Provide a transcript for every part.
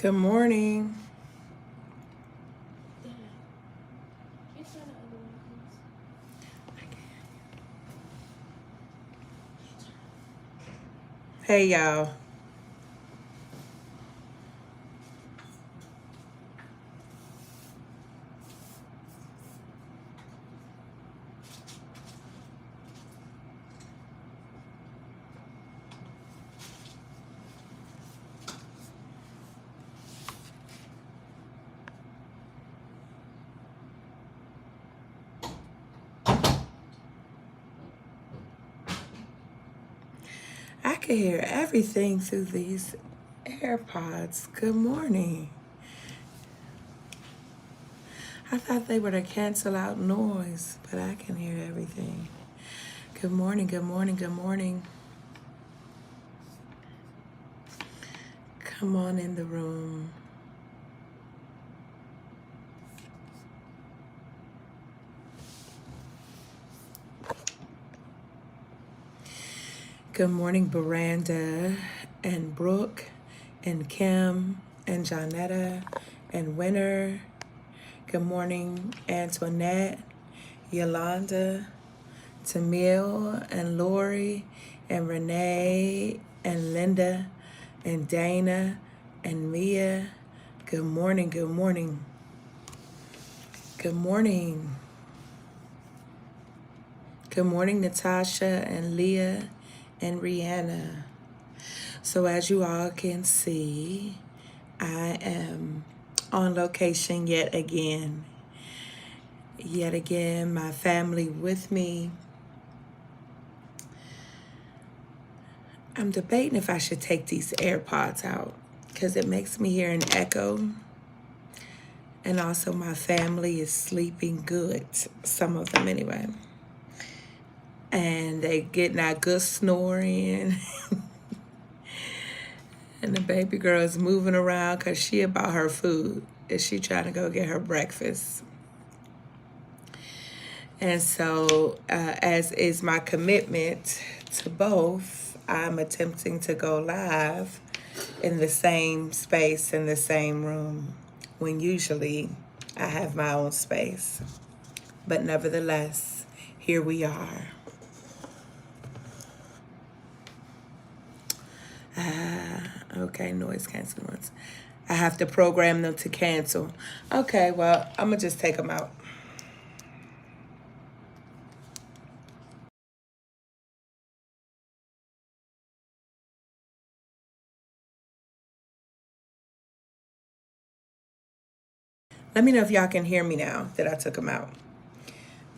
Good morning. Hey, y'all. I can hear everything through these AirPods. Good morning. I thought they were to cancel out noise, but I can hear everything. Good morning, good morning, good morning. Come on in the room. Good morning, Miranda and Brooke and Kim and Jonetta and Winter. Good morning, Antoinette, Yolanda, Tamil and Lori and Renee and Linda and Dana and Mia. Good morning, good morning. Good morning. Good morning, Natasha and Leah and Rihanna. So as you all can see, I am on location yet again. Yet again, my family with me. I'm debating if I should take these AirPods out because it makes me hear an echo. And also my family is sleeping good, some of them anyway. And they getting that good snoring. And the baby girl is moving around because she about her food. Is she trying to go get her breakfast? And so, as is my commitment to both, I'm attempting to go live in the same space, in the same room, when usually I have my own space. But nevertheless, here we are. Okay, noise canceling ones. I have to program them to cancel. Okay, well, I'm going to just take them out. Let me know if y'all can hear me now that I took them out.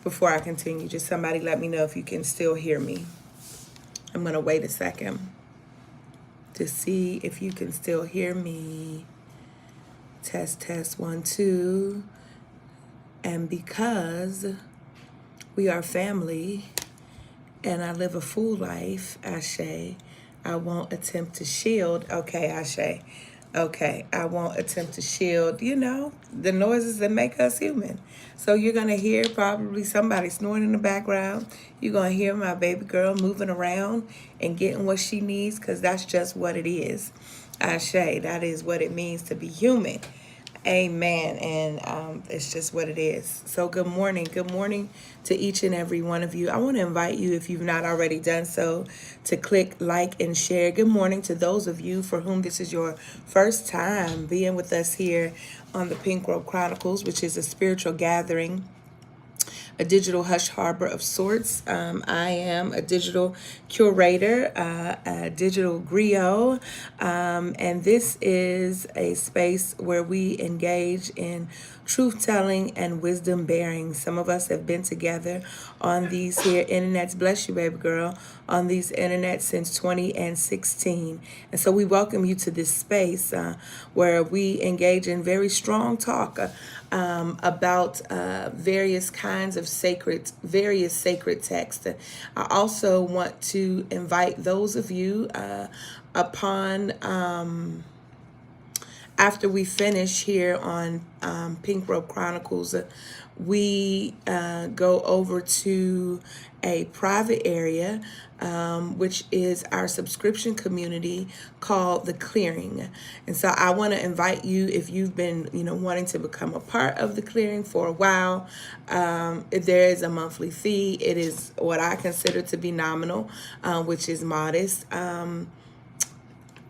Before I continue, just somebody let me know if you can still hear me. I'm going to wait a second to see if you can still hear me. Test, test, 1, 2. And because we are family and I live a full life, Ashe, I won't attempt to shield. Okay, Ashe. Okay, I won't attempt to shield, the noises that make us human. So you're going to hear probably somebody snoring in the background. You're going to hear my baby girl moving around and getting what she needs because that's just what it is. Ashe, that is what it means to be human. Amen. And it's just what it is. So good morning. Good morning to each and every one of you. I want to invite you, if you've not already done so, to click like and share. Good morning to those of you for whom this is your first time being with us here on the Pink Robe Chronicles, which is a spiritual gathering, a digital hush harbor of sorts. I am a digital curator, a digital griot, and this is a space where we engage in truth telling and wisdom bearing. Some of us have been together on these here internets, bless you, baby girl, on these internets since 2016. And so we welcome you to this space where we engage in very strong talk about various kinds of various sacred texts. I also want to invite those of you upon after we finish here on Pink Robe Chronicles, we go over to a private area, which is our subscription community called The Clearing. And so I want to invite you, if you've been, wanting to become a part of The Clearing for a while, there is a monthly fee. It is what I consider to be nominal, which is modest.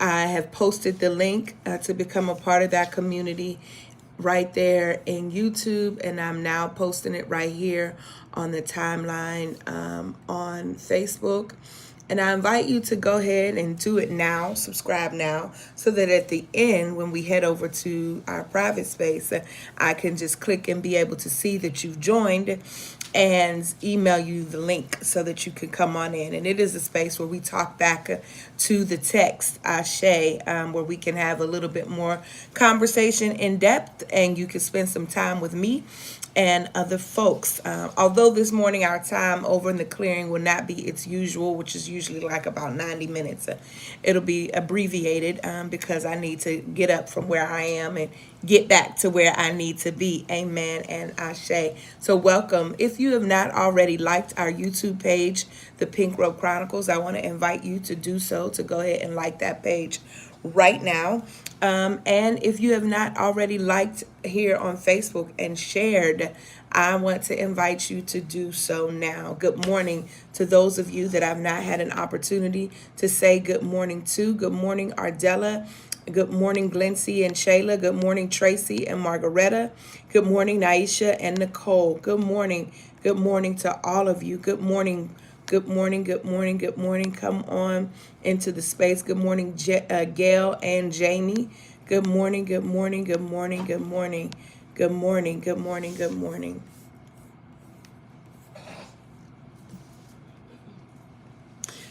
I have posted the link to become a part of that community right there in YouTube, and I'm now posting it right here on the timeline on Facebook. And I invite you to go ahead and do it now, subscribe now, so that at the end, when we head over to our private space, I can just click and be able to see that you've joined and email you the link so that you can come on in. And it is a space where we talk back to the text, Ashe, where we can have a little bit more conversation in depth, and you can spend some time with me and other folks. Although this morning our time over in The Clearing will not be its usual, which is usually like about 90 minutes. It'll be abbreviated because I need to get up from where I am and get back to where I need to be. Amen and Ashe. So welcome. If you have not already liked our YouTube page, The Pink Robe Chronicles, I want to invite you to do so, to go ahead and like that page right now. And if you have not already liked here on Facebook and shared, I want to invite you to do so now. Good morning to those of you that I've not had an opportunity to say good morning to. Good morning, Ardella. Good morning, Glency and Shayla. Good morning, Tracy and Margaretta. Good morning, Naisha and Nicole. Good morning. Good morning to all of you. Good morning. Good morning, good morning, good morning. Come on into the space. Good morning, Gail and Jamie. Good morning, good morning, good morning, good morning. Good morning, good morning, good morning.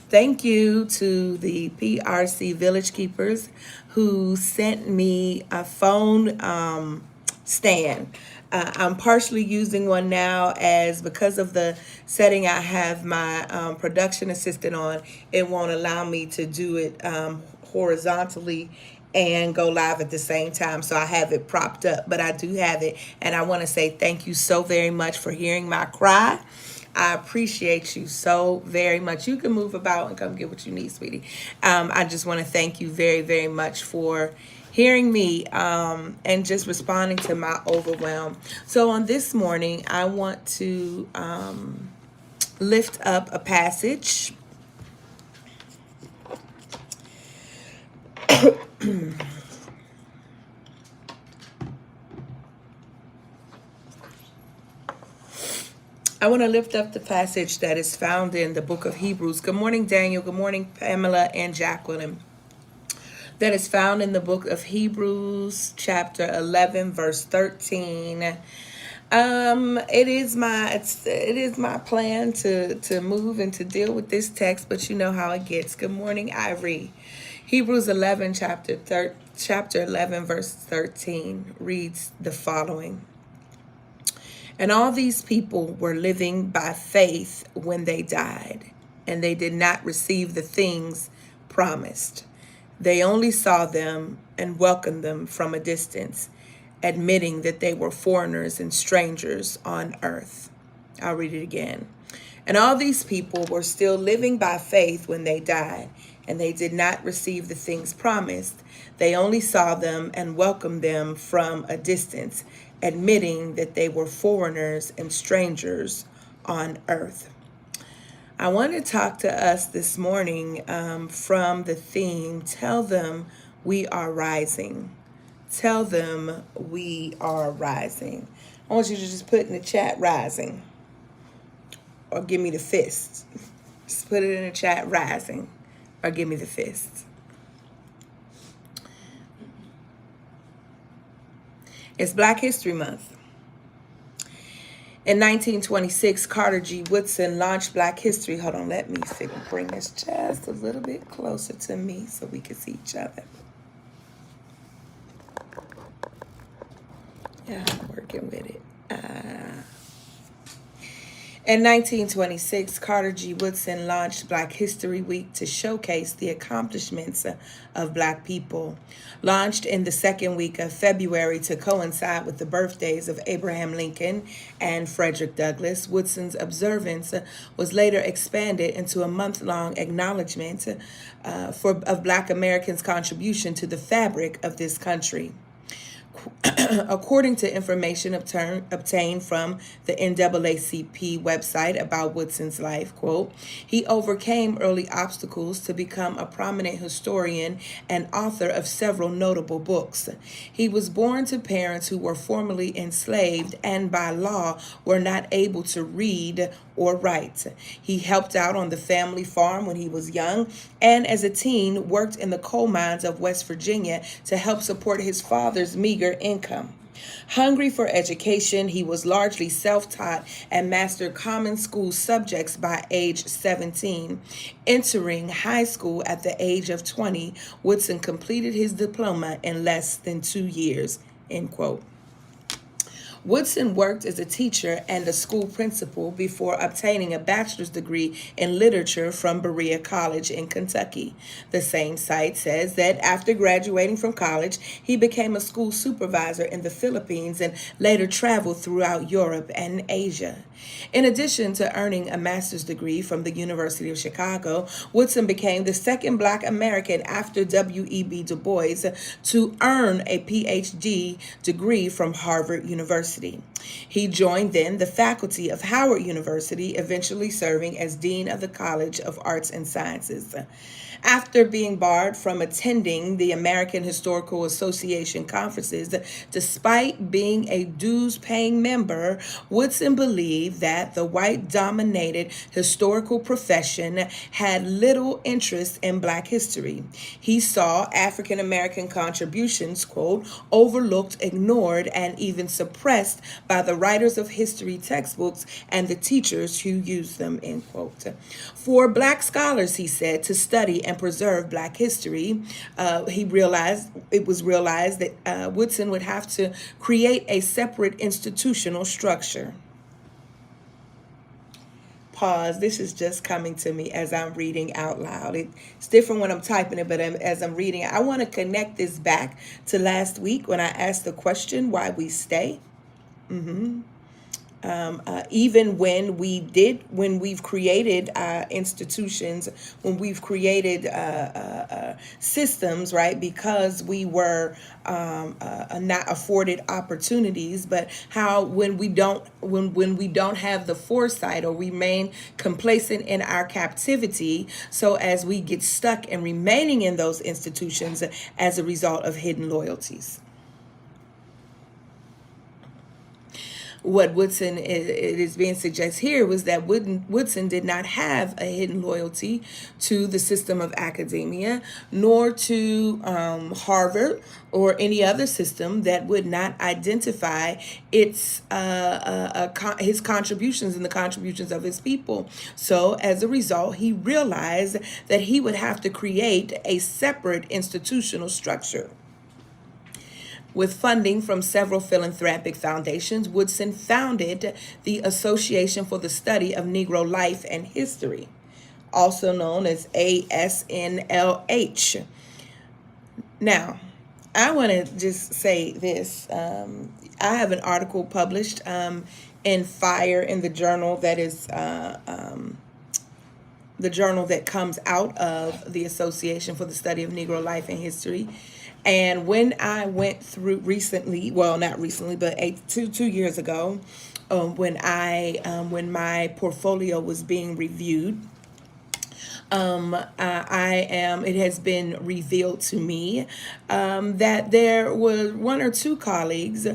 Thank you to the PRC Village Keepers who sent me a phone stand. I'm partially using one now, as because of the setting I have my production assistant on, it won't allow me to do it horizontally and go live at the same time. So I have it propped up, but I do have it. And I want to say thank you so very much for hearing my cry. I appreciate you so very much. You can move about and come get what you need, sweetie. I just want to thank you very, very much for hearing me and just responding to my overwhelm. So on this morning, I want to lift up a passage. I want to lift up the passage that is found in the book of Hebrews. Good morning, Daniel. Good morning, Pamela and Jacqueline. That is found in the book of Hebrews, chapter 11, verse 13. It is my plan to move and to deal with this text, but you know how it gets. Good morning, Ivory. Hebrews 11, chapter 11, verse 13 reads the following. And all these people were living by faith when they died, and they did not receive the things promised. They only saw them and welcomed them from a distance, admitting that they were foreigners and strangers on earth. I'll read it again. And all these people were still living by faith when they died, and they did not receive the things promised. They only saw them and welcomed them from a distance, admitting that they were foreigners and strangers on earth. I want to talk to us this morning from the theme, Tell Them We Are Rising. Tell them we are rising. I want you to just put in the chat, rising. Or give me the fist. Just put it in the chat, rising. Or give me the fist. It's Black History Month. In 1926, Carter G. Woodson launched Black History. Hold on, let me bring this just a little bit closer to me so we can see each other. Yeah, I'm working with it. In 1926, Carter G. Woodson launched Black History Week to showcase the accomplishments of Black people. Launched in the second week of February to coincide with the birthdays of Abraham Lincoln and Frederick Douglass, Woodson's observance was later expanded into a month-long acknowledgement of Black Americans' contribution to the fabric of this country. According to information obtained from the NAACP website about Woodson's life, quote, he overcame early obstacles to become a prominent historian and author of several notable books. He was born to parents who were formerly enslaved and by law were not able to read or write. He helped out on the family farm when he was young, and as a teen worked in the coal mines of West Virginia to help support his father's meager income. Hungry for education, he was largely self-taught and mastered common school subjects by age 17. Entering high school at the age of 20, Woodson completed his diploma in less than 2 years, end quote. Woodson worked as a teacher and a school principal before obtaining a bachelor's degree in literature from Berea College in Kentucky. The same site says that after graduating from college, he became a school supervisor in the Philippines and later traveled throughout Europe and Asia. In addition to earning a master's degree from the University of Chicago, Woodson became the second Black American after W.E.B. Du Bois to earn a Ph.D. degree from Harvard University. He joined then the faculty of Howard University, eventually serving as Dean of the College of Arts and Sciences. After being barred from attending the American Historical Association conferences, despite being a dues-paying member, Woodson believed that the white-dominated historical profession had little interest in Black history. He saw African American contributions, quote, overlooked, ignored, and even suppressed by the writers of history textbooks and the teachers who used them, end quote. For Black scholars, he said, to study and preserve Black history, it was realized that Woodson would have to create a separate institutional structure. Pause. This is just coming to me as I'm reading out loud. It's different when I'm typing it, but as I'm reading it, I want to connect this back to last week when I asked the question, why we stay. Even when we've created institutions, when we've created systems, right? Because we were not afforded opportunities, but how when we don't have the foresight or remain complacent in our captivity, so as we get stuck and remaining in those institutions as a result of hidden loyalties. What Woodson is being suggested here was that Woodson did not have a hidden loyalty to the system of academia, nor to Harvard or any other system that would not identify his contributions and the contributions of his people. So as a result, he realized that he would have to create a separate institutional structure. With funding from several philanthropic foundations, Woodson founded the Association for the Study of Negro Life and History, also known as ASNLH. Now, I want to just say this. I have an article published in Fire in the journal that is the journal that comes out of the Association for the Study of Negro Life and History. And when I went through recently, well, not recently, but two years ago, when my portfolio was being reviewed, it has been revealed to me that there were one or two colleagues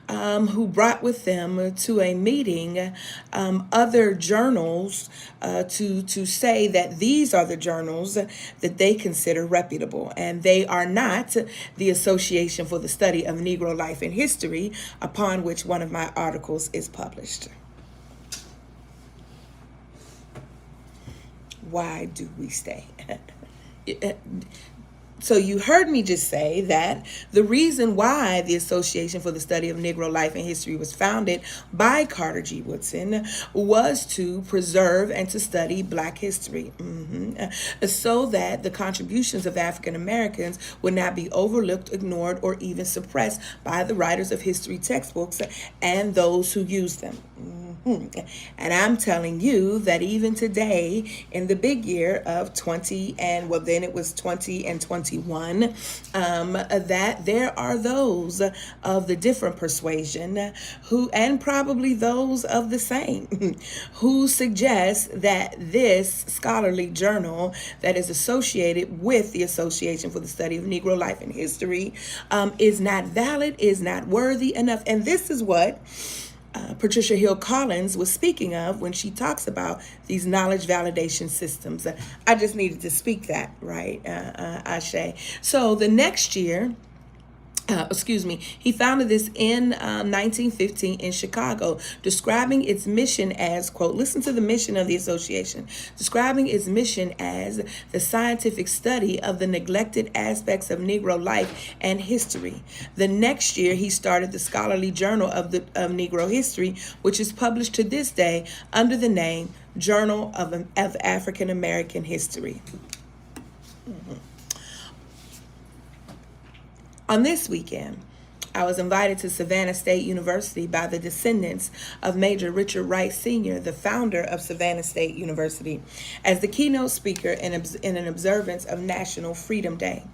who brought with them to a meeting other journals to say that these are the journals that they consider reputable, and they are not the Association for the Study of Negro Life and History, upon which one of my articles is published. Why do we stay? So you heard me just say that the reason why the Association for the Study of Negro Life and History was founded by Carter G. Woodson was to preserve and to study Black history, so that the contributions of African Americans would not be overlooked, ignored, or even suppressed by the writers of history textbooks and those who use them. And I'm telling you that even today, in the big year of 20 and well, then it was 20 and 21, that there are those of the different persuasion who, and probably those of the same, who suggest that this scholarly journal that is associated with the Association for the Study of Negro Life and History is not valid, is not worthy enough. And this is what Patricia Hill Collins was speaking of when she talks about these knowledge validation systems. I just needed to speak that, right, Ashe? So the next year, he founded this in 1915 in Chicago, describing its mission as, quote, listen to the mission of the association, describing its mission as the scientific study of the neglected aspects of Negro life and history. The next year, he started the scholarly journal of Negro history, which is published to this day under the name Journal of African American History. On this weekend, I was invited to Savannah State University by the descendants of Major Richard Wright Sr., the founder of Savannah State University, as the keynote speaker in an observance of National Freedom Day.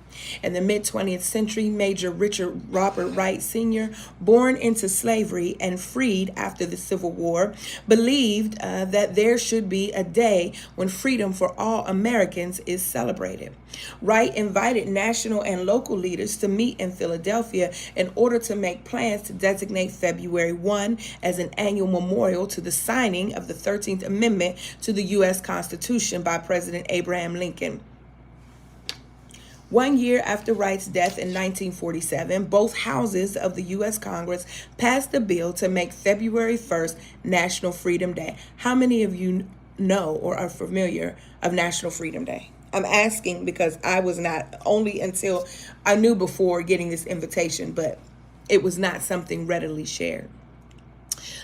In the mid-20th century, Major Richard Robert Wright Sr., born into slavery and freed after the Civil War, believed that there should be a day when freedom for all Americans is celebrated. Wright invited national and local leaders to meet in Philadelphia in order to make plans to designate February 1 as an annual memorial to the signing of the 13th Amendment to the U.S. Constitution by President Abraham Lincoln. 1 year after Wright's death in 1947, both houses of the U.S. Congress passed a bill to make February 1st National Freedom Day. How many of you know or are familiar of National Freedom Day? I'm asking because I was not, only until I knew before getting this invitation, but it was not something readily shared.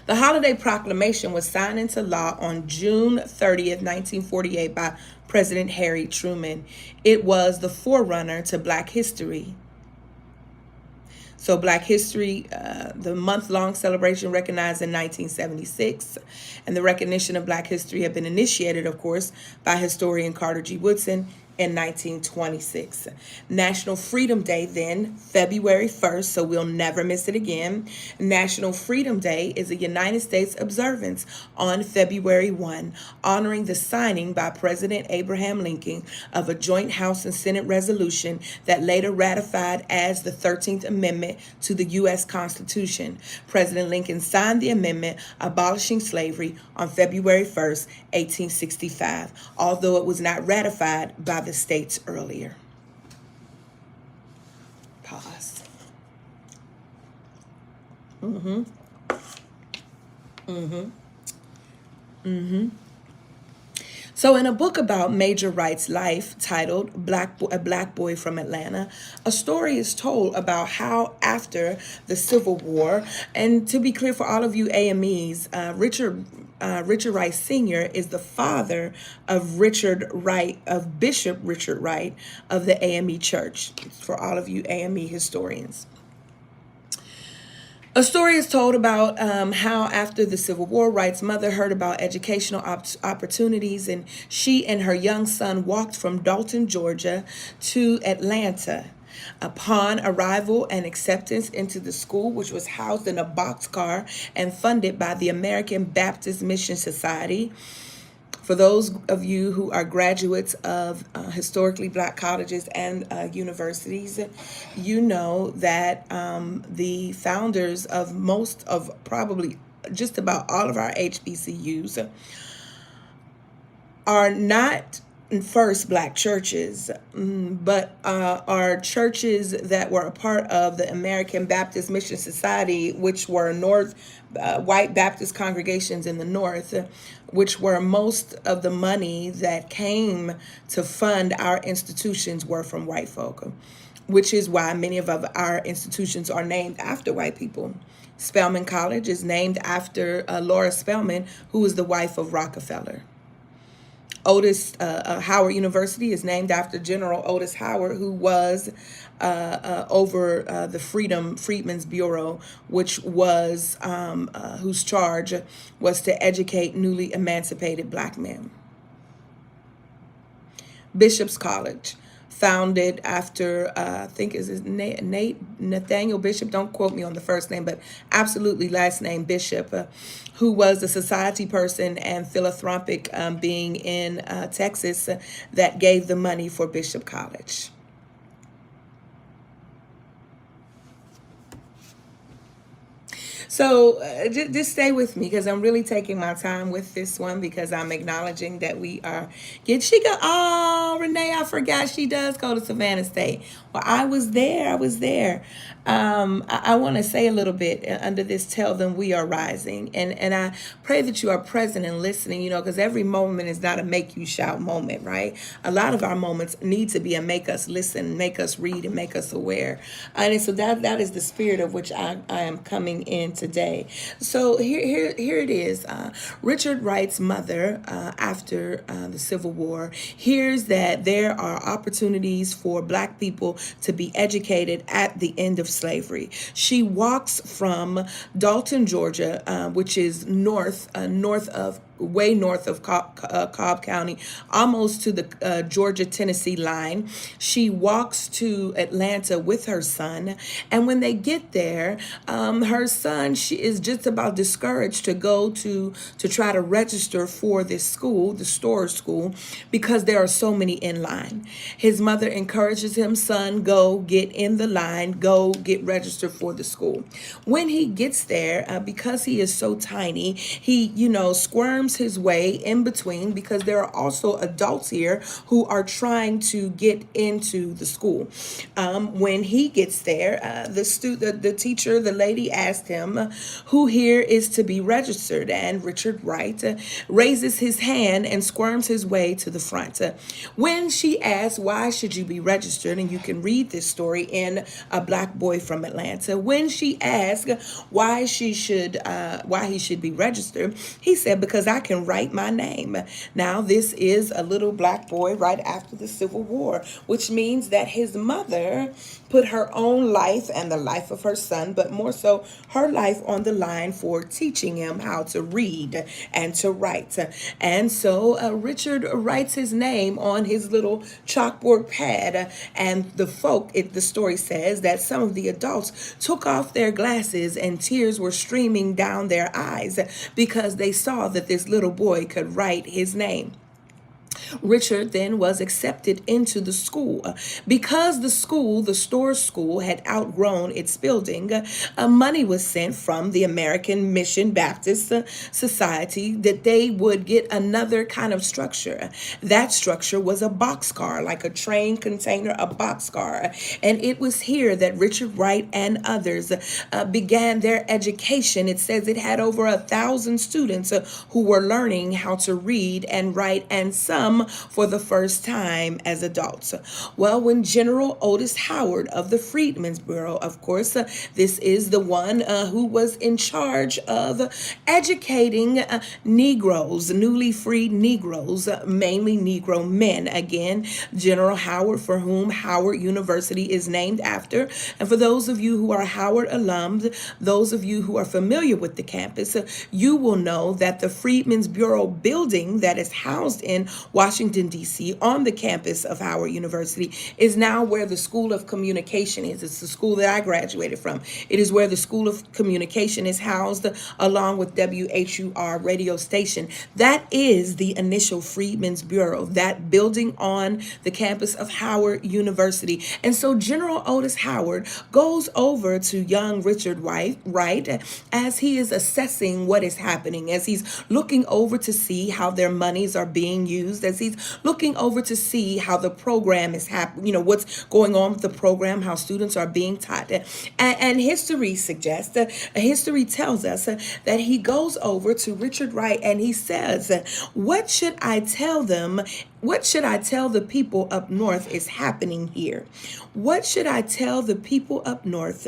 The holiday proclamation was signed into law on June 30th, 1948 by President Harry Truman. It was the forerunner to Black History. So Black History, the month-long celebration recognized in 1976, and the recognition of Black History had been initiated, of course, by historian Carter G. Woodson in 1926. National Freedom Day then, February 1st, so we'll never miss it again. National Freedom Day is a United States observance on February 1, honoring the signing by President Abraham Lincoln of a joint House and Senate resolution that later ratified as the 13th Amendment to the U.S. Constitution. President Lincoln signed the amendment abolishing slavery on February 1st, 1865, although it was not ratified by the states earlier. Pause. So in a book about Major Wright's life titled A Black Boy from Atlanta, a story is told about how after the Civil War, and to be clear for all of you AMEs, Richard Wright Sr. is the father of Bishop Richard Wright of the AME Church, for all of you AME historians. A story is told about how after the Civil War, Wright's mother heard about educational opportunities, and she and her young son walked from Dalton, Georgia to Atlanta. Upon arrival and acceptance into the school, which was housed in a boxcar and funded by the American Baptist Mission Society. For those of you who are graduates of historically Black colleges and universities, you know that the founders of most of probably just about all of our HBCUs are not first black churches, but are churches that were a part of the American Baptist Mission Society, which were North white Baptist congregations in the North, which were most of the money that came to fund our institutions were from white folk, which is why many of our institutions are named after white people. Spelman College is named after Laura Spelman, who was the wife of Rockefeller. Howard University is named after General Otis Howard, who was over the Freedmen's Bureau, which was whose charge was to educate newly emancipated black men. Bishop's College, founded after I think is his Nathaniel Bishop. Don't quote me on the first name, but absolutely last name Bishop, who was a society person and philanthropic being in Texas that gave the money for Bishop College. So just stay with me because I'm really taking my time with this one because I'm acknowledging that we are she go, oh, Renee, I forgot she does go to Savannah State. Well, I was there. I want to say a little bit under this, tell them we are rising. And I pray that you are present and listening, because every moment is not a make you shout moment, right? A lot of our moments need to be a make us listen, make us read, and make us aware. And so that is the spirit of which I am coming in today. So here it is. Richard Wright's mother, after the Civil War, hears that there are opportunities for black people to be educated at the end of slavery. She walks from Dalton, Georgia, which is way north of Cobb County, almost to the Georgia-Tennessee line. She walks to Atlanta with her son, and when they get there, her son, she is just about discouraged to go to try to register for this school, the Storrs School, because there are so many in line. His mother encourages him, son, go get in the line, go get registered for the school. When he gets there, because he is so tiny, he, squirms his way in between because there are also adults here who are trying to get into the school. When he gets there, the teacher, the lady asked him who here is to be registered, and Richard Wright raises his hand and squirms his way to the front. When she asks, why should you be registered, and you can read this story in A Black Boy from Atlanta, when she asks why he should be registered, he said, because I can write my name. Now, this is a little black boy right after the Civil War, which means that his mother put her own life and the life of her son, but more so her life on the line for teaching him how to read and to write. And so Richard writes his name on his little chalkboard pad, and the story says that some of the adults took off their glasses and tears were streaming down their eyes because they saw that this little boy could write his name. Richard then was accepted into the school. Because the Storrs School, had outgrown its building, money was sent from the American Mission Baptist Society that they would get another kind of structure. That structure was a boxcar, like a train container, a boxcar. And it was here that Richard Wright and others began their education. It says it had over 1,000 students who were learning how to read and write, and some for the first time as adults. Well, when General Otis Howard of the Freedmen's Bureau, of course, this is the one who was in charge of educating Negroes, newly freed Negroes, mainly Negro men. Again, General Howard, for whom Howard University is named after. And for those of you who are Howard alums, those of you who are familiar with the campus, you will know that the Freedmen's Bureau building that is housed in Washington, D.C., on the campus of Howard University, is now where the School of Communication is. It's the school that I graduated from. It is where the School of Communication is housed, along with WHUR radio station. That is the initial Freedmen's Bureau, that building on the campus of Howard University. And so General Otis Howard goes over to young Richard Wright as he is assessing what is happening, as he's looking over to see how their monies are being used, as because he's looking over to see how the program is happening, what's going on with the program, how students are being taught. And history suggests, history tells us that he goes over to Richard Wright and he says, what should I tell them? What should I tell the people up north is happening here? What should I tell the people up north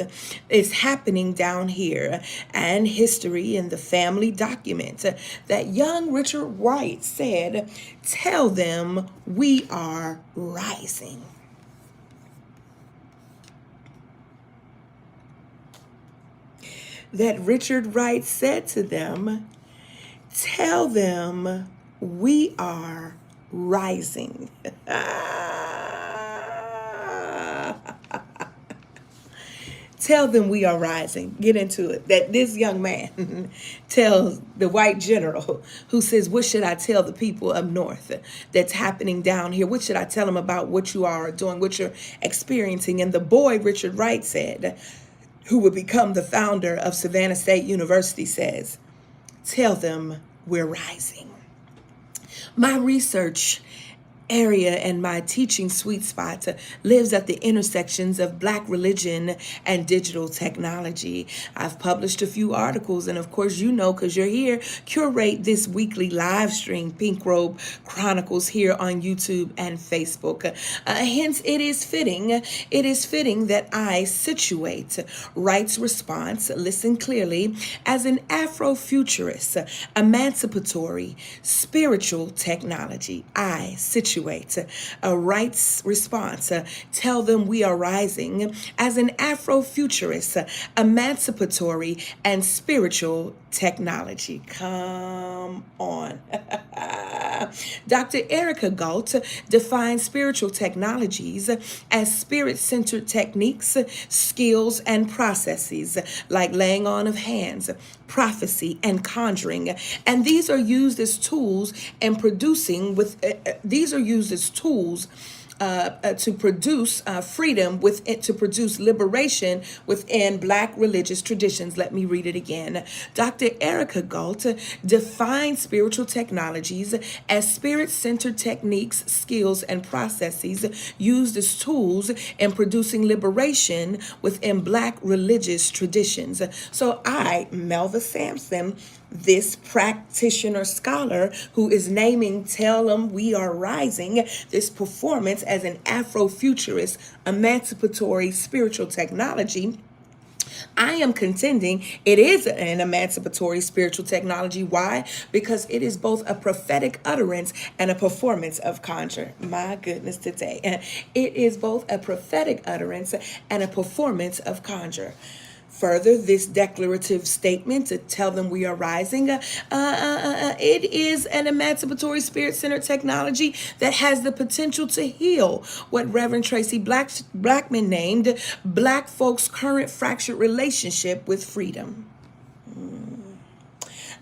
is happening down here? And history in the family document that young Richard Wright said, tell them we are rising. That Richard Wright said to them, tell them we are rising. Tell them we are rising. Get into it. That this young man tells the white general who says, what should I tell the people up north that's happening down here? What should I tell them about what you are doing, what you're experiencing? And the boy, Richard Wright, said, who would become the founder of Savannah State University, says, tell them we're rising. My research area and my teaching sweet spot lives at the intersections of Black religion and digital technology. I've published a few articles, and of course, because you're here, curate this weekly live stream, Pink Robe Chronicles, here on YouTube and Facebook. Hence, it is fitting that I situate Wright's response, listen clearly, as an Afrofuturist, emancipatory, spiritual technology. I situate a Wright's response, tell them we are rising, as an Afrofuturist, emancipatory, and spiritual technology. Come on. Dr. Erica Galt defines spiritual technologies as spirit-centered techniques, skills, and processes like laying on of hands, prophecy, and conjuring. And these are used as tools and to produce freedom, to produce liberation within Black religious traditions. Let me read it again. Dr. Erica Galt defines spiritual technologies as spirit-centered techniques, skills, and processes used as tools in producing liberation within Black religious traditions. So I, Melva Sampson, this practitioner scholar who is naming Tell Them We Are Rising, this performance as an Afrofuturist, emancipatory spiritual technology, I am contending it is an emancipatory spiritual technology. Why? Because it is both a prophetic utterance and a performance of conjure. My goodness, today. It is both a prophetic utterance and a performance of conjure. Further, this declarative statement to tell them we are rising, it is an emancipatory spirit-centered technology that has the potential to heal what Reverend Tracy Blackman named Black folks' current fractured relationship with freedom.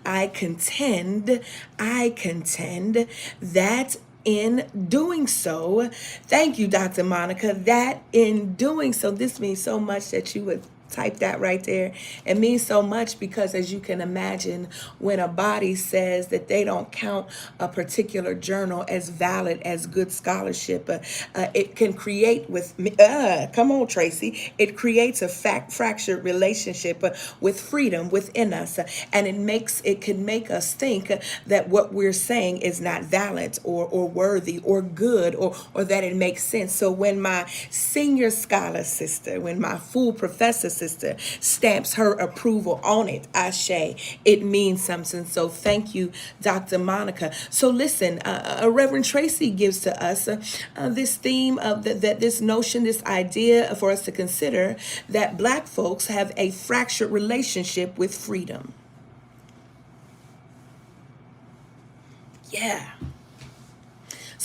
I contend that in doing so, thank you, Dr. Monica, that in doing so, this means so much that you would type that right there. It means so much because, as you can imagine, when a body says that they don't count a particular journal as valid as good scholarship, it can create come on, Tracy, it creates a fractured relationship with freedom within us, and it can make us think that what we're saying is not valid or worthy or good or that it makes sense. So when my senior scholar sister, when my full professor sister stamps her approval on it, ashe, it means something. So thank you, Dr. Monica. So listen, Reverend Tracy gives to us this theme of this notion, this idea for us to consider that Black folks have a fractured relationship with freedom.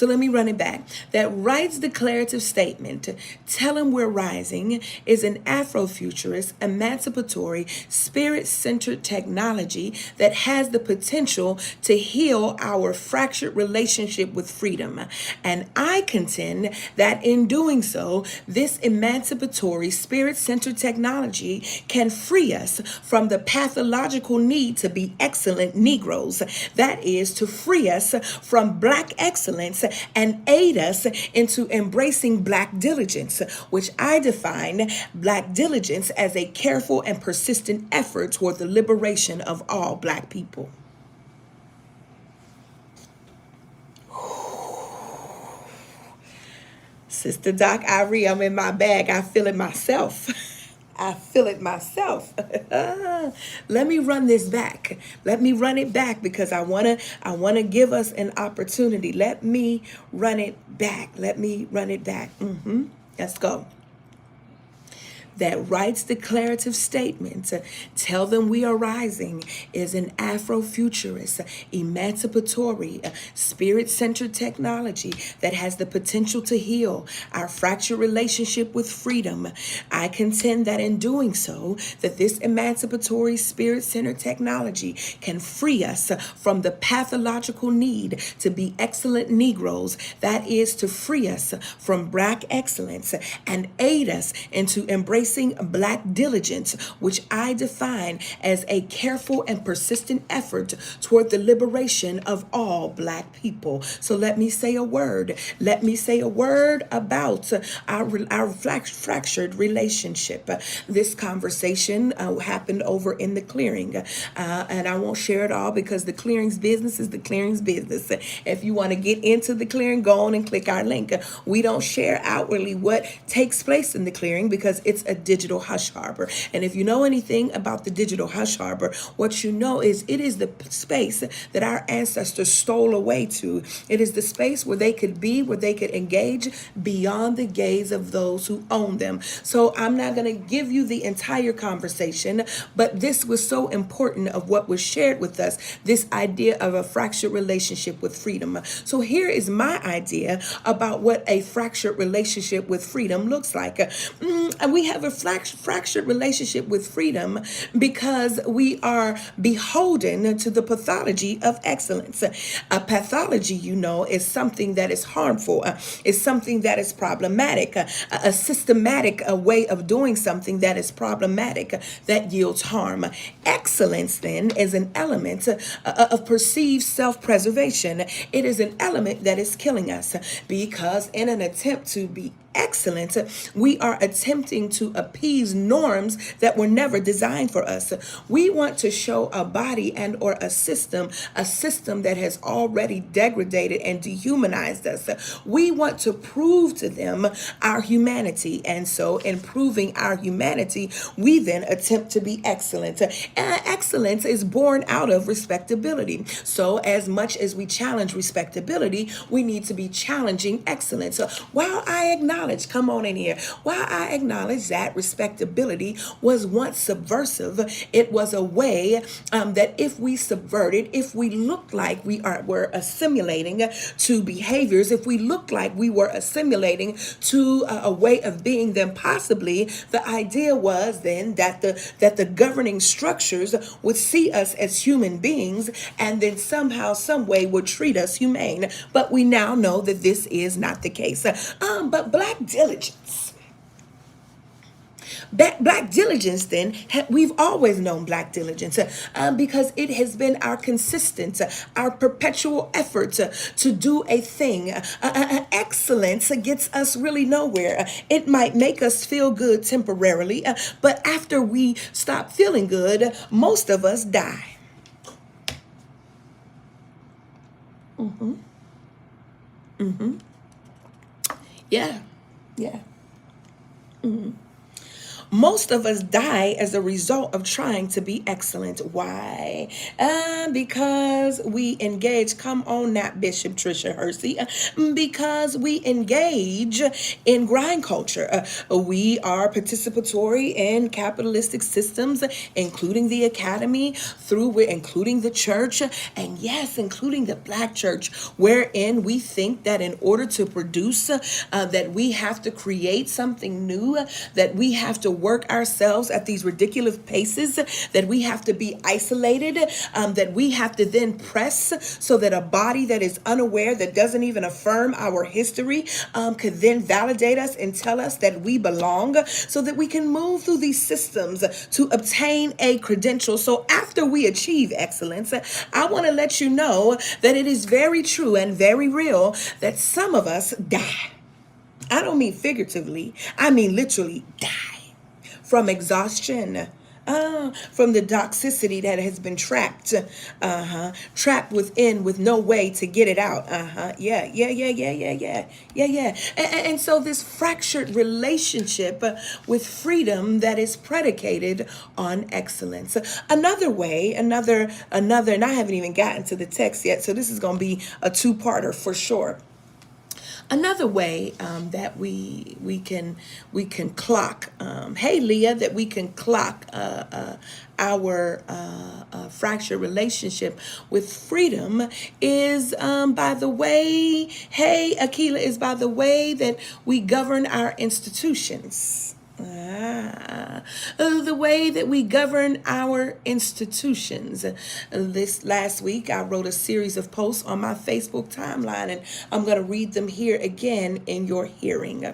So let me run it back. That Wright's declarative statement, tell him we're rising, is an Afrofuturist, emancipatory, spirit-centered technology that has the potential to heal our fractured relationship with freedom. And I contend that in doing so, this emancipatory, spirit-centered technology can free us from the pathological need to be excellent Negroes. That is, to free us from Black excellence and aid us into embracing Black diligence, which I define Black diligence as a careful and persistent effort toward the liberation of all Black people. Sister Doc Irie, I'm in my bag. I feel it myself. I feel it myself. Let me run this back. Let me run it back because I wanna give us an opportunity. Let me run it back. Let me run it back. Let's go. That Wright's declarative statement, tell them we are rising, is an Afrofuturist, emancipatory, spirit-centered technology that has the potential to heal our fractured relationship with freedom. I contend that in doing so, that this emancipatory, spirit-centered technology can free us from the pathological need to be excellent Negroes. That is, to free us from Black excellence and aid us into embracing Black diligence, which I define as a careful and persistent effort toward the liberation of all Black people. So let me say a word. Let me say a word about our fractured relationship. This conversation happened over in the clearing, and I won't share it all because the clearing's business is the clearing's business. If you want to get into the clearing, go on and click our link. We don't share outwardly what takes place in the clearing because it's a digital hush harbor. And if you know anything about the digital hush harbor, what you know is it is the space that our ancestors stole away to. It is the space where they could be, where they could engage beyond the gaze of those who own them. So I'm not going to give you the entire conversation, but this was so important of what was shared with us, this idea of a fractured relationship with freedom. So here is my idea about what a fractured relationship with freedom looks like. And we have a fractured relationship with freedom because we are beholden to the pathology of excellence. A pathology, you know, is something that is harmful, is something that is problematic, a systematic way of doing something that is problematic, that yields harm. Excellence, then, is an element of perceived self-preservation. It is an element that is killing us because in an attempt to be excellent, we are attempting to appease norms that were never designed for us. We want to show a body and or a system that has already degraded and dehumanized us. We want to prove to them our humanity, and so in proving our humanity, we then attempt to be excellent. Excellence is born out of respectability. So as much as we challenge respectability, we need to be challenging excellence. So while I acknowledge, come on in here, while I acknowledge that respectability was once subversive, it was a way that if we subverted, if we looked like were assimilating to behaviors, if we looked like we were assimilating to a way of being, then possibly the idea was then that the governing structures would see us as human beings and then somehow, some way would treat us humane. But we now know that this is not the case. But Black diligence. Black diligence, then, we've always known Black diligence because it has been our consistent, our perpetual effort to do a thing. Excellence gets us really nowhere. It might make us feel good temporarily, but after we stop feeling good, most of us die. Yeah. Most of us die as a result of trying to be excellent. Why? Because we engage. Come on, not Bishop Trisha Hersey. Because we engage in grind culture. We are participatory in capitalistic systems, including the academy, including the church, and yes, including the Black church, wherein we think that in order to produce, that we have to create something new, that we have to work ourselves at these ridiculous paces, that we have to be isolated, that we have to then press so that a body that is unaware, that doesn't even affirm our history, could then validate us and tell us that we belong, so that we can move through these systems to obtain a credential. So after we achieve excellence, I want to let you know that it is very true and very real that some of us die. I don't mean figuratively, I mean literally die from exhaustion. From the toxicity that has been trapped within with no way to get it out. Yeah. And so this fractured relationship with freedom that is predicated on excellence. Another way, another, and I haven't even gotten to the text yet, so this is going to be a two-parter for sure. Another way that we can clock, hey Leah, that we can clock our fractured relationship with freedom is by the way, hey Akila, is by the way that we govern our institutions. The way that we govern our institutions. This last week, I wrote a series of posts on my Facebook timeline, and I'm going to read them here again in your hearing.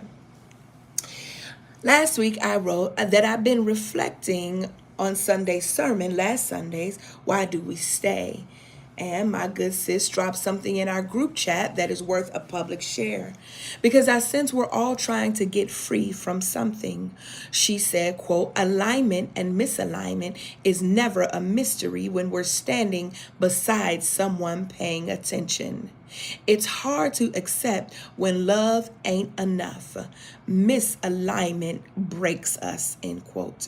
Last week, I wrote that I've been reflecting on Sunday's sermon, last Sunday's, Why Do We Stay? And my good sis dropped something in our group chat that is worth a public share. Because I sense we're all trying to get free from something. She said, quote, alignment and misalignment is never a mystery when we're standing beside someone paying attention. It's hard to accept when love ain't enough. Misalignment breaks us, end quote.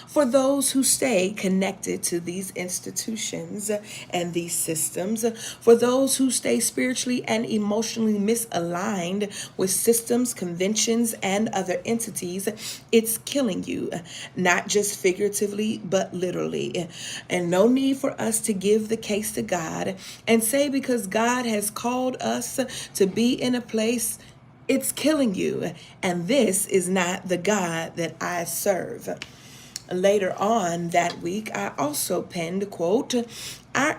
For those who stay connected to these institutions and these systems, for those who stay spiritually and emotionally misaligned with systems, conventions, and other entities, it's killing you, not just figuratively, but literally. And no need for us to give the case to God and say because God has called us to be in a place, it's killing you. And this is not the God that I serve. Later on that week, I also penned, quote, I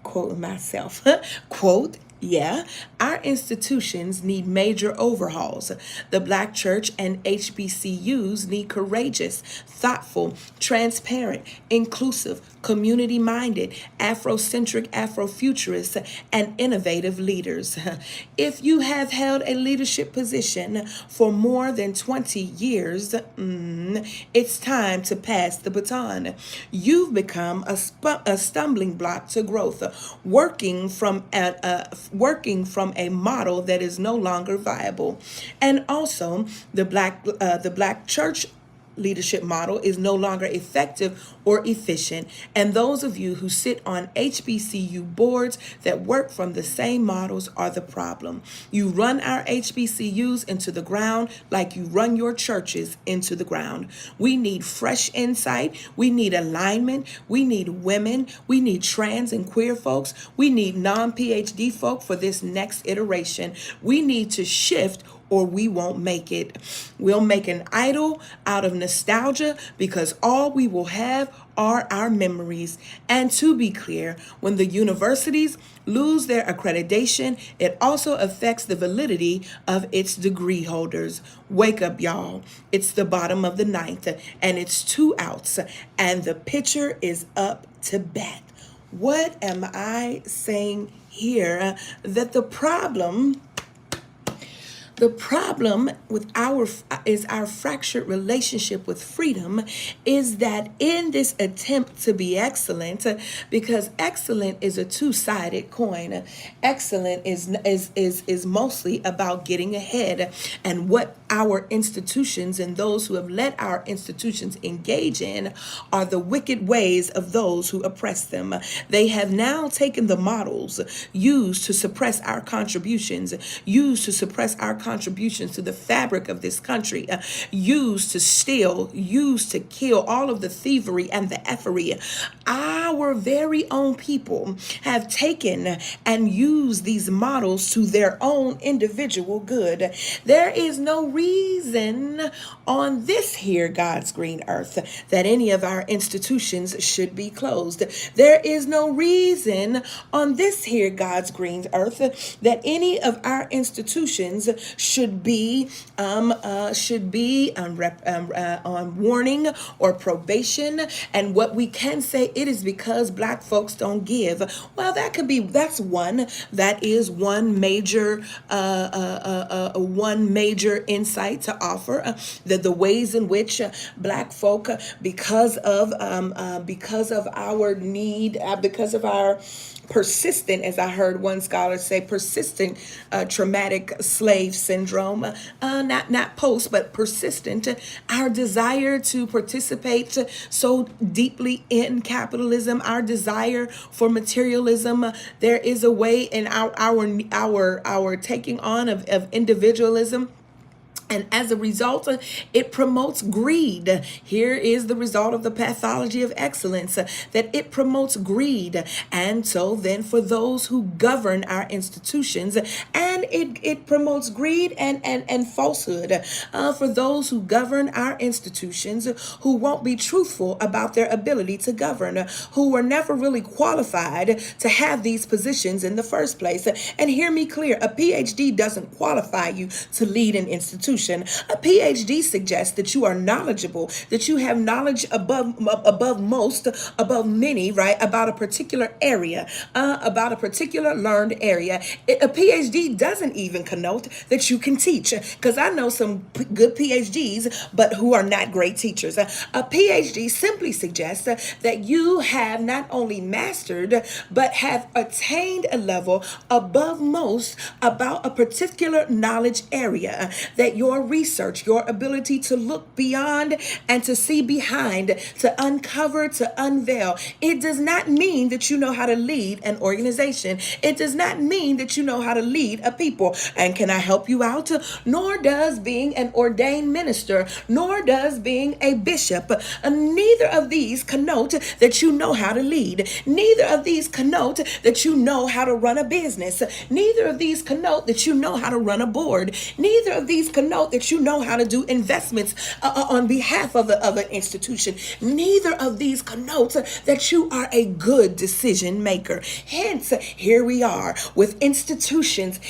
quote myself, quote, yeah, our institutions need major overhauls. The Black church and HBCUs need courageous, thoughtful, transparent, inclusive, community-minded, Afrocentric, Afrofuturists, and innovative leaders. If you have held a leadership position for more than 20 years, it's time to pass the baton. You've become a stumbling block to growth, working from a model that is no longer viable. And also, the Black church leadership model is no longer effective or efficient. And those of you who sit on HBCU boards that work from the same models are the problem. You run our HBCUs into the ground like you run your churches into the ground. We need fresh insight. We need alignment. We need women. We need trans and queer folks. We need non-PhD folk for this next iteration. We need to shift or we won't make it. We'll make an idol out of nostalgia because all we will have are our memories. And to be clear, when the universities lose their accreditation, it also affects the validity of its degree holders. Wake up, y'all. It's the bottom of the ninth, and it's 2 outs, and the pitcher is up to bat. What am I saying here? That the problem The problem with our fractured relationship with freedom is that in this attempt to be excellent, because excellent is a two-sided coin. Excellent is mostly about getting ahead, and what our institutions and those who have let our institutions engage in are the wicked ways of those who oppress them. They have now taken the models used to suppress our contributions, used to suppress our contributions to the fabric of this country, used to steal, used to kill, all of the thievery and the effery. Our very own people have taken and used these models to their own individual good. There is no reason on this here God's green earth that any of our institutions should be closed. There is no reason on this here God's green earth that any of our institutions should be on warning or probation. And what we can say, it is because Black folks don't give. Well, that's one major insight to offer, the ways in which Black folk, because of our need, because of our persistent, as I heard one scholar say, persistent traumatic slave syndrome, not post, but persistent, our desire to participate so deeply in capitalism, our desire for materialism. There is a way in our taking on of individualism. And as a result, it promotes greed. Here is the result of the pathology of excellence, that it promotes greed. And so then for those who govern our institutions, and it promotes greed and falsehood for those who govern our institutions, who won't be truthful about their ability to govern, who were never really qualified to have these positions in the first place. And hear me clear, a PhD doesn't qualify you to lead an institution. A PhD suggests that you are knowledgeable, that you have knowledge above most, above many, right, about a particular area, about a particular learned area. A PhD doesn't even connote that you can teach, because I know some good PhDs, but who are not great teachers. A PhD simply suggests that you have not only mastered, but have attained a level above most about a particular knowledge area, that your research, your ability to look beyond and to see behind, to uncover, to unveil. It does not mean that you know how to lead an organization. It does not mean that you know how to lead a people. And can I help you out? Nor does being an ordained minister, nor does being a bishop. Neither of these connote that you know how to lead. Neither of these connote that you know how to run a business. Neither of these connote that you know how to run a board. Neither of these connote that you know how to do investments on behalf of an institution. Neither of these connote that you are a good decision maker. Hence, here we are with institutions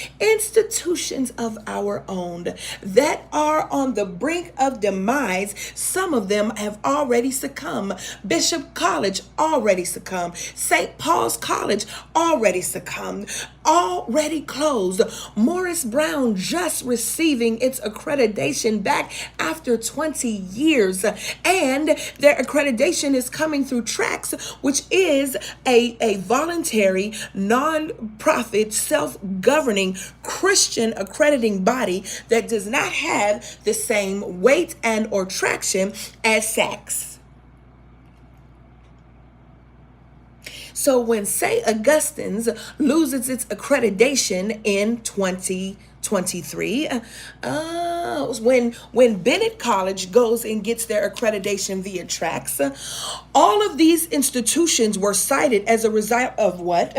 of our own that are on the brink of demise. Some of them have already succumbed. Bishop College already succumbed. St. Paul's College already succumbed, already closed. Morris Brown just receiving its accreditation back after 20 years, and their accreditation is coming through TRACS, which is a voluntary, non-profit, self-governing Christian accrediting body that does not have the same weight and or traction as SACS. So when St. Augustine's loses its accreditation in 2023, when Bennett College goes and gets their accreditation via TRACS, all of these institutions were cited as a result of what?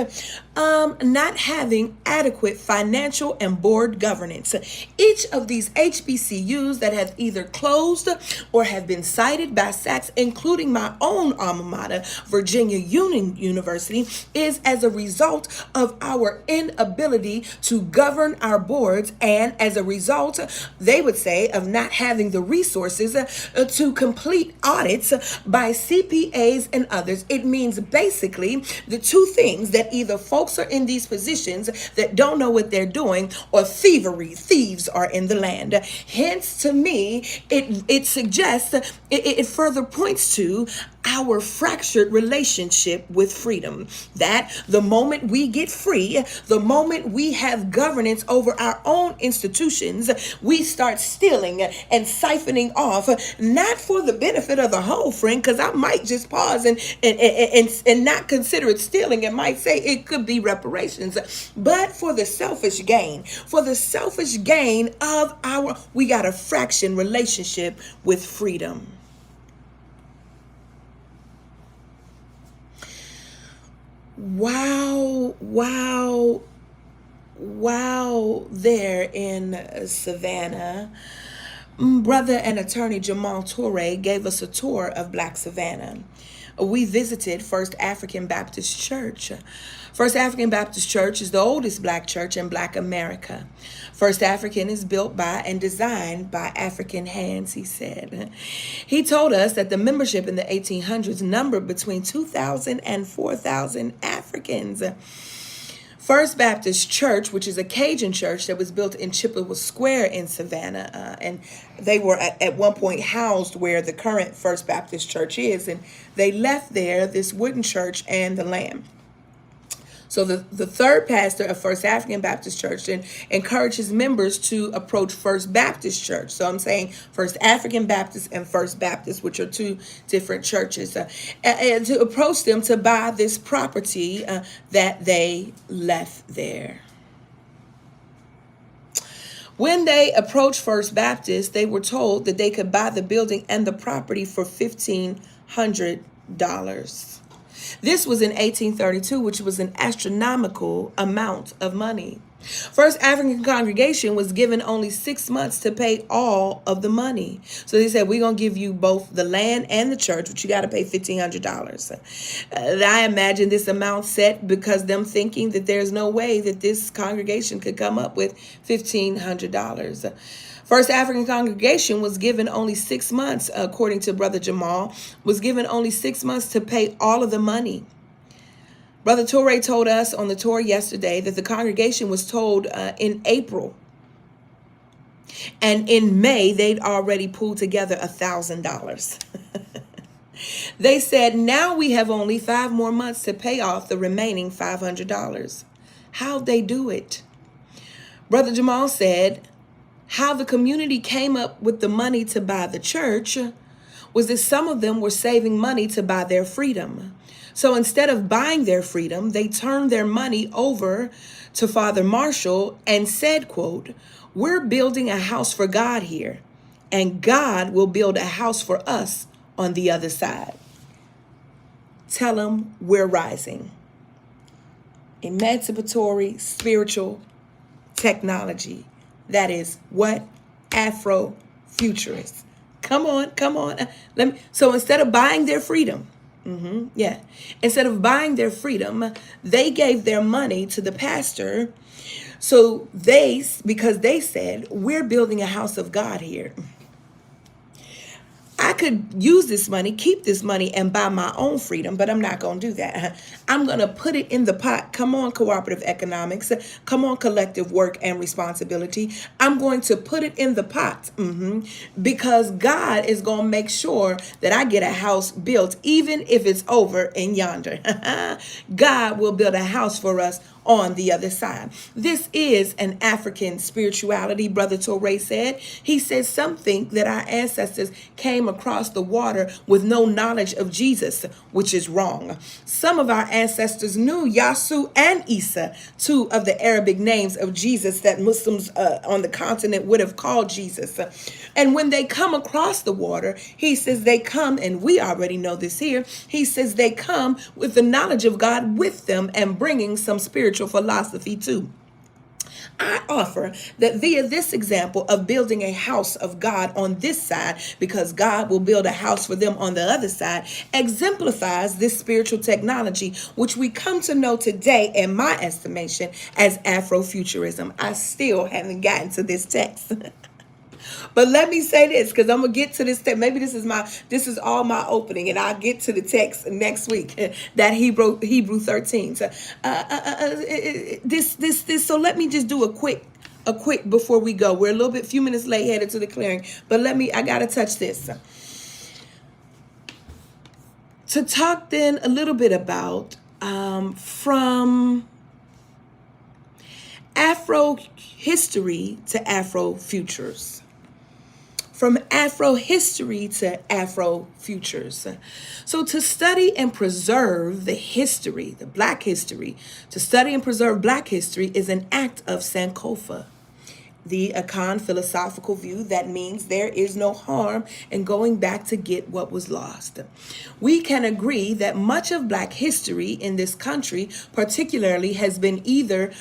Not having adequate financial and board governance. Each of these HBCUs that have either closed or have been cited by SACS, including my own alma mater, Virginia Union University, is as a result of our inability to govern our boards, and as a result, they would say, of not having the resources to complete audits by CPAs and others. It means basically the two things that either folks folks are in these positions that don't know what they're doing, or thieves are in the land. Hence, to me, it suggests, it further points to our fractured relationship with freedom. That the moment we get free, the moment we have governance over our own institutions, we start stealing and siphoning off, not for the benefit of the whole, friend, because I might just pause and not consider it stealing. It might say it could be reparations, but for the selfish gain, of we got a fraction relationship with freedom. Wow, there in Savannah, brother and attorney Jamal Toure gave us a tour of Black Savannah. We visited First African Baptist Church. First African Baptist Church is the oldest Black church in Black America. First African is built by and designed by African hands, he said. He told us that the membership in the 1800s numbered between 2,000 and 4,000 Africans. First Baptist Church, which is a Cajun church that was built in Chippewa Square in Savannah, and they were at one point housed where the current First Baptist Church is, and they left there this wooden church and the land. So the third pastor of First African Baptist Church encourages members to approach First Baptist Church. So I'm saying First African Baptist and First Baptist, which are two different churches, and to approach them to buy this property that they left there. When they approached First Baptist, they were told that they could buy the building and the property for $1,500. This was in 1832, which was an astronomical amount of money. First African congregation was given only 6 months to pay all of the money. So they said, we're going to give you both the land and the church, but you got to pay $1,500. I imagine this amount set because them thinking that there's no way that this congregation could come up with $1,500. First African congregation was given only 6 months, according to Brother Jamal, was given only 6 months to pay all of the money. Brother Toure told us on the tour yesterday that the congregation was told in April. And in May, they'd already pulled together $1,000. They said, now we have only 5 more months to pay off the remaining $500. How'd they do it? Brother Jamal said, how the community came up with the money to buy the church was that some of them were saving money to buy their freedom. So instead of buying their freedom, they turned their money over to Father Marshall and said, quote, we're building a house for God here, and God will build a house for us on the other side. Tell them we're rising. Emancipatory spiritual technology. That is what? Afro-futurists. Come on. So instead of buying their freedom, instead of buying their freedom, they gave their money to the pastor. So because they said, we're building a house of God here. I could use this money, keep this money, and buy my own freedom, but I'm not going to do that. I'm going to put it in the pot. Come on, cooperative economics. Come on, collective work and responsibility. I'm going to put it in the pot because God is going to make sure that I get a house built, even if it's over in yonder. God will build a house for us on the other side. This is an African spirituality, Brother Toure said. He said something that our ancestors came across the water with no knowledge of Jesus, which is wrong. Some of our ancestors knew Yasu and Isa, 2 of the Arabic names of Jesus that Muslims on the continent would have called Jesus. And when they come across the water, he says they come, and we already know this here, he says they come with the knowledge of God with them and bringing some spiritual philosophy too. I offer that via this example of building a house of God on this side, because God will build a house for them on the other side, exemplifies this spiritual technology, which we come to know today, in my estimation, as Afrofuturism. I still haven't gotten to this text. But let me say this, because I'm gonna get to this. Maybe this is all my opening, and I'll get to the text next week. That Hebrew 13. So, this. So let me just do a quick before we go. We're a little bit, few minutes late headed to the clearing, but I gotta touch this. To talk then a little bit about from Afro history to Afro futures. From Afro history to Afro futures. So to study and preserve the history, the Black history, to study and preserve Black history is an act of Sankofa, the Akan philosophical view that means there is no harm in going back to get what was lost. We can agree that much of Black history in this country, particularly, has either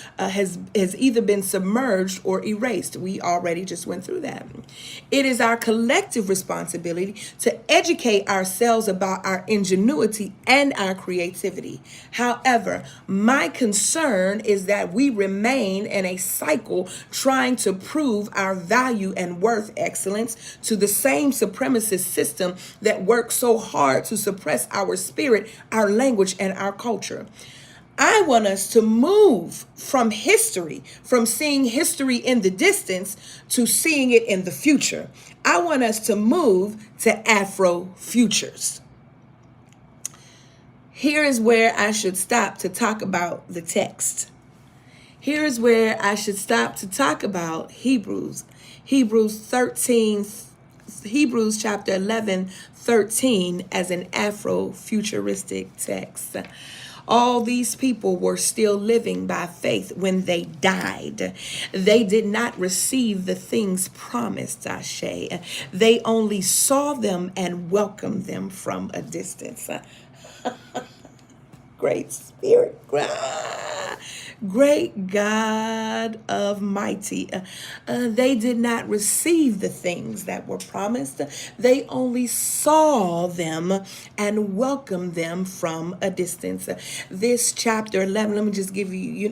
been submerged or erased. We already just went through that. It is our collective responsibility to educate ourselves about our ingenuity and our creativity. However, my concern is that we remain in a cycle trying to prove our value and worth excellence to the same supremacist system that works so hard to suppress our spirit, our language, and our culture. I want us to move from history, from seeing history in the distance to seeing it in the future. I want us to move to Afro futures. Here is where I should stop to talk about the text. Here is where I should stop to talk about Hebrews chapter 11, 13 as an Afro-futuristic text. All these people were still living by faith when they died. They did not receive the things promised, Ashe. They only saw them and welcomed them from a distance. Great Spirit, great God Almighty. They did not receive the things that were promised. They only saw them and welcomed them from a distance. This chapter 11. Let me just give you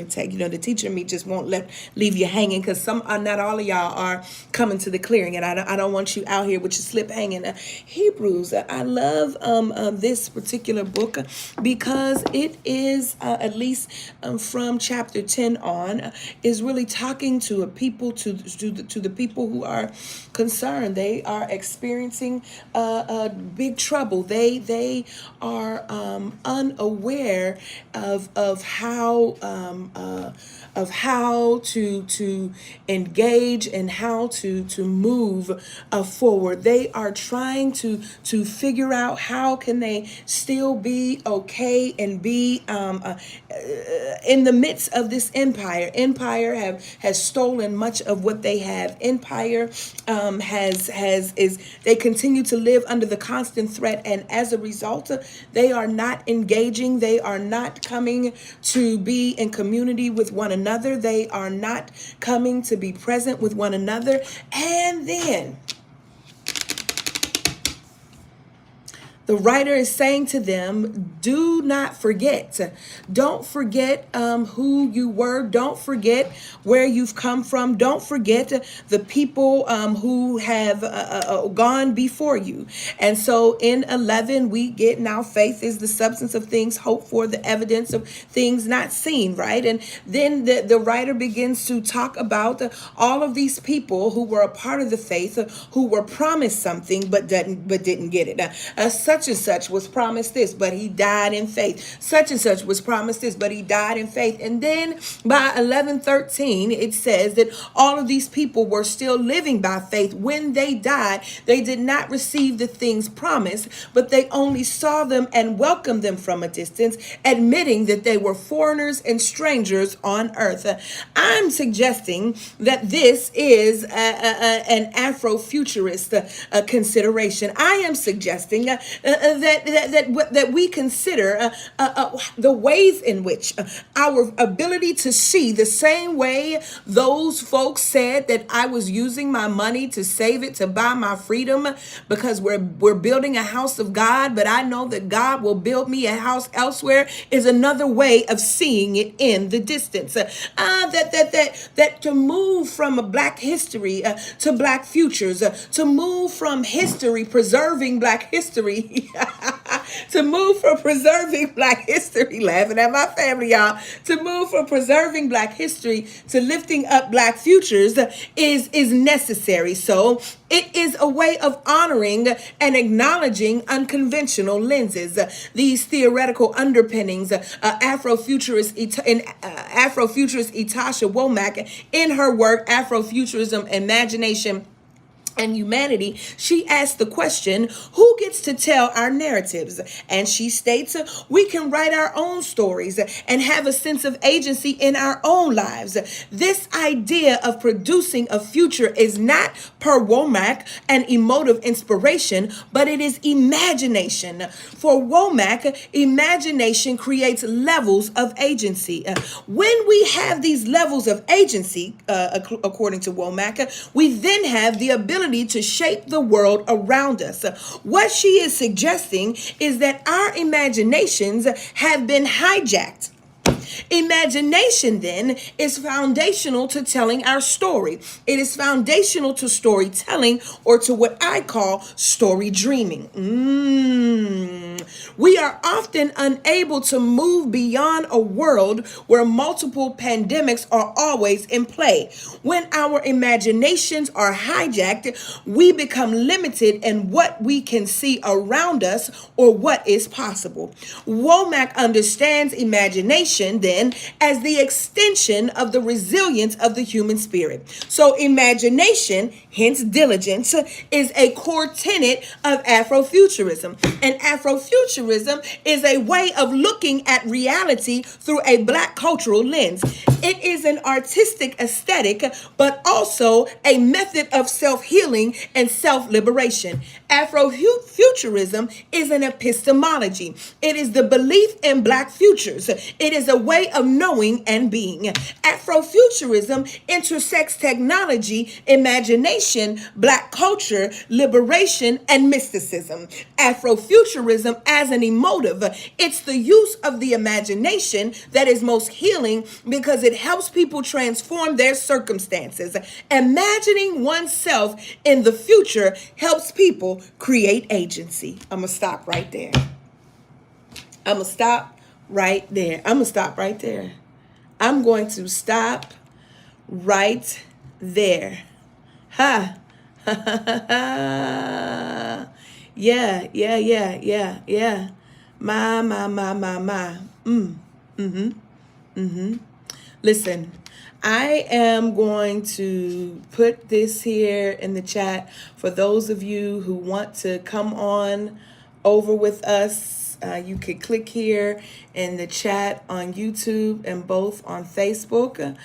a take. The teacher and me just won't leave you hanging, because not all of y'all are coming to the clearing, and I don't want you out here with your slip hanging. Hebrews. I love this particular book because it is at least from chapter 10 on, is really talking to the people who are concerned. They are experiencing big trouble. They are unaware of how to engage and how to move forward. They are trying to figure out how can they still be okay and be in the midst of this empire. Empire has stolen much of what they have. Empire they continue to live under the constant threat, and as a result, they are not engaging. They are not coming to be in community with one another. They are not coming to be present with one another. And then the writer is saying to them, do not forget. Don't forget who you were. Don't forget where you've come from. Don't forget the people who have gone before you. And so in 11, we get now faith is the substance of things hoped for, the evidence of things not seen, right? And then the writer begins to talk about all of these people who were a part of the faith, who were promised something but didn't get it. Such and such was promised this, but he died in faith. Such and such was promised this, but he died in faith. And then by 11:13, it says that all of these people were still living by faith. When they died, they did not receive the things promised, but they only saw them and welcomed them from a distance, admitting that they were foreigners and strangers on earth. I'm suggesting that this is an Afrofuturist consideration. I am suggesting that we consider the ways in which our ability to see the same way those folks said that I was using my money to save it to buy my freedom because we're building a house of God, but I know that God will build me a house elsewhere is another way of seeing it in the distance. That to move from a black history to black futures, to move from history preserving black history to move from preserving black history, laughing at my family, y'all, to move from preserving black history to lifting up black futures is necessary. So it is a way of honoring and acknowledging unconventional lenses. These theoretical underpinnings, Afrofuturist Itasha Womack, in her work Afrofuturism, Imagination and Humanity, she asked the question, who gets to tell our narratives? And she states, we can write our own stories and have a sense of agency in our own lives. This idea of producing a future is not, per Womack, an emotive inspiration, but it is imagination. For Womack, imagination creates levels of agency. When we have these levels of agency, according to Womack, we then have the ability to shape the world around us. What she is suggesting is that our imaginations have been hijacked. Imagination, then, is foundational to telling our story. It is foundational to storytelling, or to what I call story dreaming. We are often unable to move beyond a world where multiple pandemics are always in play. When our imaginations are hijacked, we become limited in what we can see around us or what is possible. Womack understands imagination then as the extension of the resilience of the human spirit. So imagination, hence diligence, is a core tenet of Afrofuturism. And Afrofuturism is a way of looking at reality through a black cultural lens. It is an artistic aesthetic, but also a method of self-healing and self-liberation. Afrofuturism is an epistemology. It is the belief in black futures. It is a way of knowing and being. Afrofuturism intersects technology, imagination, black culture, liberation, and mysticism. Afrofuturism as an emotive, it's the use of the imagination that is most healing because it helps people transform their circumstances. Imagining oneself in the future helps people create agency. I'm going to stop right there. I'm going to stop right there. I'm going to stop right there. I'm going to stop right there. Ha. Yeah. My. Listen, I am going to put this here in the chat for those of you who want to come on over with us. You could click here in the chat on YouTube and both on Facebook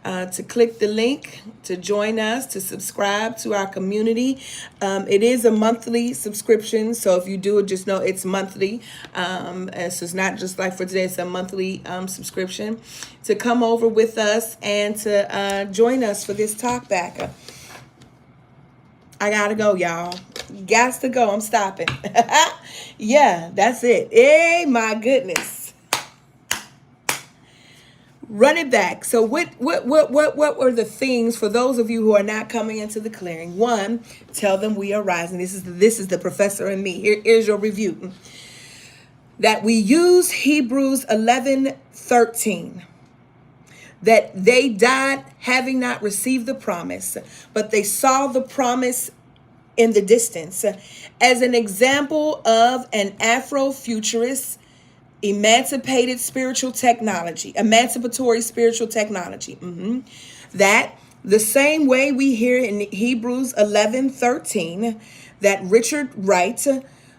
to click the link to join us, to subscribe to our community. It is a monthly subscription, so if you do it, just know it's monthly. So it's not just like for today, it's a monthly subscription to come over with us and to join us for this talk back. I gotta go, y'all. Gots to go. I'm stopping. Yeah, that's it. Hey, my goodness. Run it back. So what were the things for those of you who are not coming into the clearing? One, tell them we are rising. This is the professor and me. Here's your review. That we use Hebrews 11:13. That they died having not received the promise, but they saw the promise in the distance as an example of an Afrofuturist emancipatory spiritual technology. That the same way we hear in Hebrews 11:13 that Richard Wright,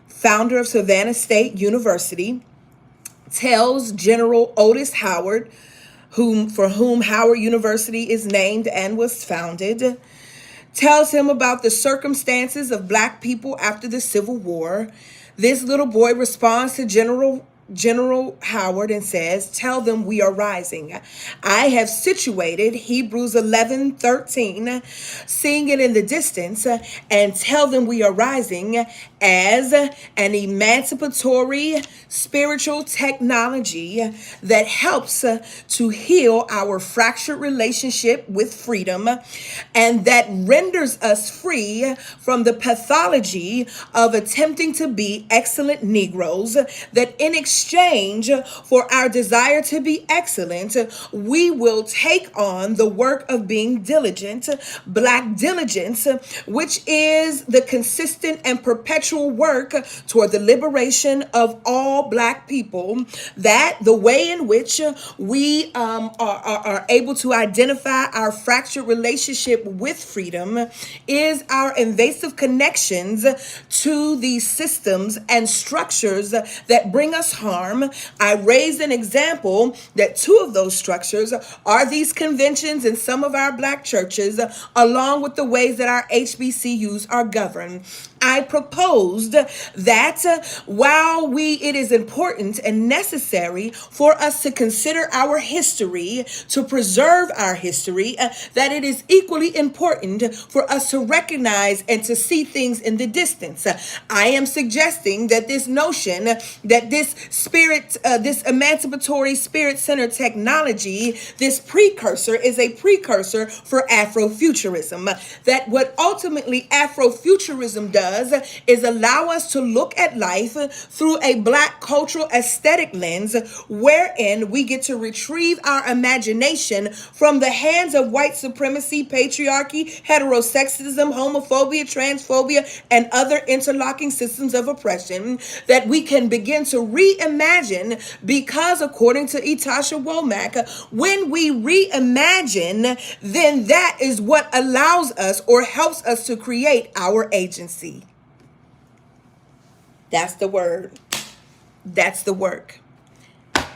founder of Savannah State University, tells General Otis Howard, for whom Howard University is named and was founded, tells him about the circumstances of Black people after the Civil War, This little boy responds to General Howard and says, "Tell them we are rising. I have situated Hebrews 11:13, seeing it in the distance, and tell them we are rising as an emancipatory spiritual technology that helps to heal our fractured relationship with freedom and that renders us free from the pathology of attempting to be excellent Negroes, that in exchange for our desire to be excellent, we will take on the work of being diligent, Black diligence, which is the consistent and perpetual work toward the liberation of all Black people, that the way in which we are able to identify our fractured relationship with freedom is our invasive connections to these systems and structures that bring us harm. I raised an example that two of those structures are these conventions in some of our Black churches, along with the ways that our HBCUs are governed. I proposed that while it is important and necessary for us to consider our history, to preserve our history, that it is equally important for us to recognize and to see things in the distance. I am suggesting that this notion that this this emancipatory spirit-centered technology, this precursor is a precursor for Afrofuturism. That what ultimately Afrofuturism does is allow us to look at life through a Black cultural aesthetic lens, wherein we get to retrieve our imagination from the hands of white supremacy, patriarchy, heterosexism, homophobia, transphobia, and other interlocking systems of oppression, that we can begin to reimagine, because according to Etasha Womack, when we reimagine, then that is what allows us or helps us to create our agency. That's the word. That's the work.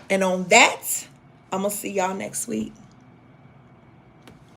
And on that, I'm going to see y'all next week.